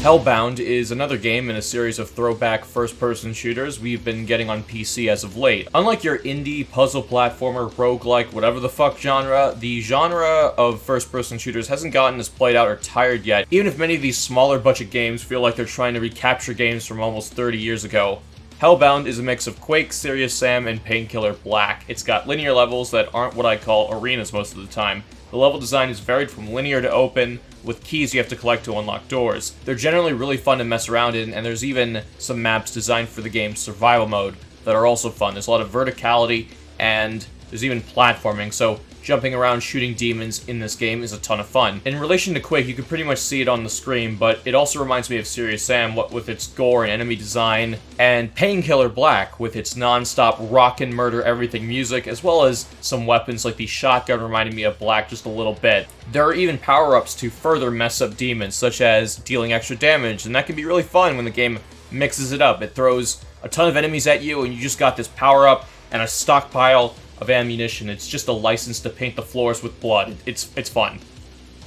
Hellbound is another game in a series of throwback first-person shooters we've been getting on PC as of late. Unlike your indie, puzzle platformer, roguelike, whatever the fuck genre, the genre of first-person shooters hasn't gotten as played out or tired yet, even if many of these smaller budget games feel like they're trying to recapture games from almost 30 years ago. Hellbound is a mix of Quake, Serious Sam, and Painkiller Black. It's got linear levels that aren't what I call arenas most of the time. The level design is varied from linear to open, with keys you have to collect to unlock doors. They're generally really fun to mess around in, and there's even some maps designed for the game's survival mode that are also fun. There's a lot of verticality, and there's even platforming, so jumping around shooting demons in this game is a ton of fun. In relation to Quake, you can pretty much see it on the screen, but it also reminds me of Serious Sam, what with its gore and enemy design, and Painkiller Black with its non-stop rock and murder everything music, as well as some weapons like the shotgun reminding me of Black just a little bit. There are even power-ups to further mess up demons, such as dealing extra damage, and that can be really fun when the game mixes it up. It throws a ton of enemies at you, and you just got this power-up and a stockpile of ammunition. It's just a license to paint the floors with blood. It's fun.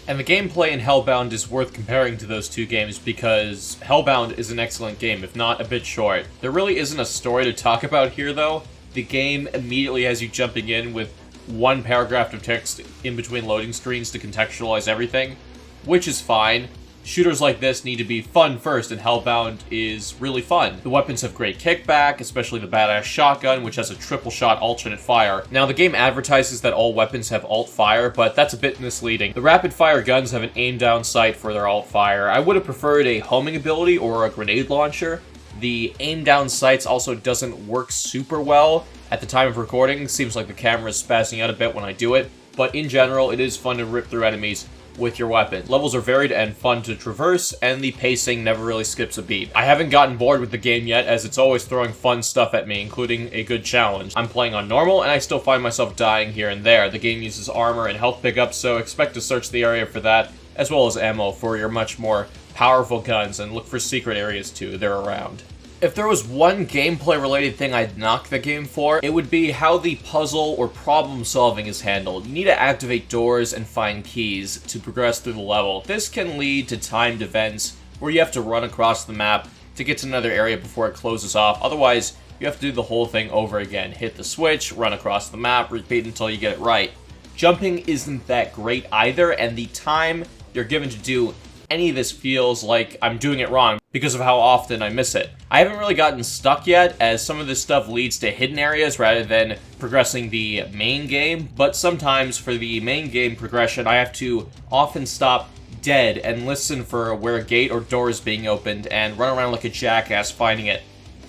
And the gameplay in Hellbound is worth comparing to those two games because Hellbound is an excellent game, if not a bit short. There really isn't a story to talk about here, though. The game immediately has you jumping in with one paragraph of text in between loading screens to contextualize everything, which is fine. Shooters like this need to be fun first, and Hellbound is really fun. The weapons have great kickback, especially the badass shotgun, which has a triple shot alternate fire. Now, the game advertises that all weapons have alt fire, but that's a bit misleading. The rapid fire guns have an aim down sight for their alt fire. I would have preferred a homing ability or a grenade launcher. The aim down sights also doesn't work super well at the time of recording. Seems like the camera is spazzing out a bit when I do it, but in general, it is fun to rip through enemies with your weapon. Levels are varied and fun to traverse, and the pacing never really skips a beat. I haven't gotten bored with the game yet, as it's always throwing fun stuff at me, including a good challenge. I'm playing on normal, and I still find myself dying here and there. The game uses armor and health pickups, so expect to search the area for that, as well as ammo for your much more powerful guns, and look for secret areas too, they're around. If there was one gameplay-related thing I'd knock the game for, it would be how the puzzle or problem-solving is handled. You need to activate doors and find keys to progress through the level. This can lead to timed events where you have to run across the map to get to another area before it closes off. Otherwise, you have to do the whole thing over again. Hit the switch, run across the map, repeat until you get it right. Jumping isn't that great either, and the time you're given to do any of this feels like I'm doing it wrong because of how often I miss it. I haven't really gotten stuck yet, as some of this stuff leads to hidden areas rather than progressing the main game, but sometimes for the main game progression, I have to often stop dead and listen for where a gate or door is being opened and run around like a jackass finding it.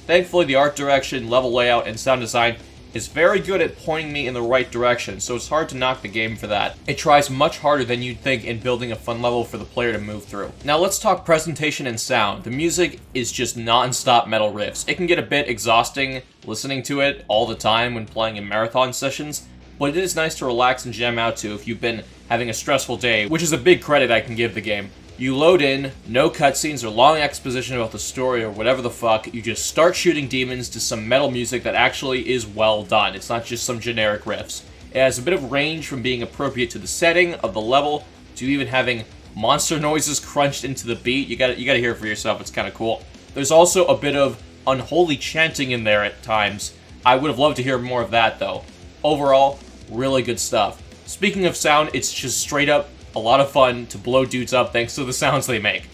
Thankfully, the art direction, level layout, and sound design is very good at pointing me in the right direction, so it's hard to knock the game for that. It tries much harder than you'd think in building a fun level for the player to move through. Now let's talk presentation and sound. The music is just non-stop metal riffs. It can get a bit exhausting listening to it all the time when playing in marathon sessions, but it is nice to relax and jam out to if you've been having a stressful day, which is a big credit I can give the game. You load in, no cutscenes or long exposition about the story or whatever the fuck, you just start shooting demons to some metal music that actually is well done. It's not just some generic riffs. It has a bit of range from being appropriate to the setting of the level to even having monster noises crunched into the beat. You gotta hear it for yourself, it's kinda cool. There's also a bit of unholy chanting in there at times. I would have loved to hear more of that though. Overall, really good stuff. Speaking of sound, it's just straight up a lot of fun to blow dudes up thanks to the sounds they make.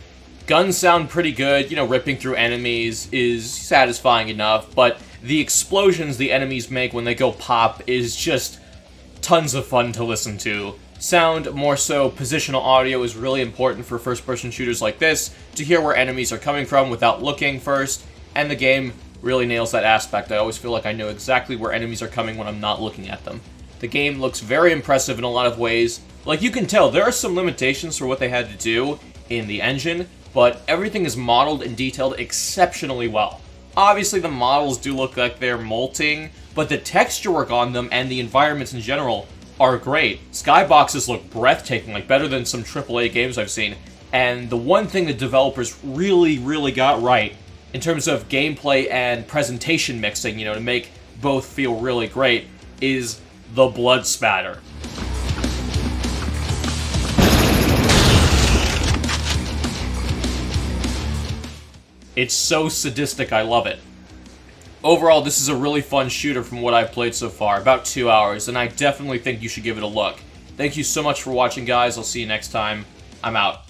Guns sound pretty good, you know, ripping through enemies is satisfying enough, but the explosions the enemies make when they go pop is just tons of fun to listen to. Sound, more so positional audio, is really important for first-person shooters like this, to hear where enemies are coming from without looking first, and the game really nails that aspect. I always feel like I know exactly where enemies are coming when I'm not looking at them. The game looks very impressive in a lot of ways. Like, you can tell, there are some limitations for what they had to do in the engine, but everything is modeled and detailed exceptionally well. Obviously, the models do look like they're molting, but the texture work on them and the environments in general are great. Skyboxes look breathtaking, like better than some AAA games I've seen, and the one thing the developers really got right in terms of gameplay and presentation mixing, you know, to make both feel really great, is the blood spatter. It's so sadistic, I love it. Overall, this is a really fun shooter from what I've played so far, about 2 hours, and I definitely think you should give it a look. Thank you so much for watching, guys. I'll see you next time. I'm out.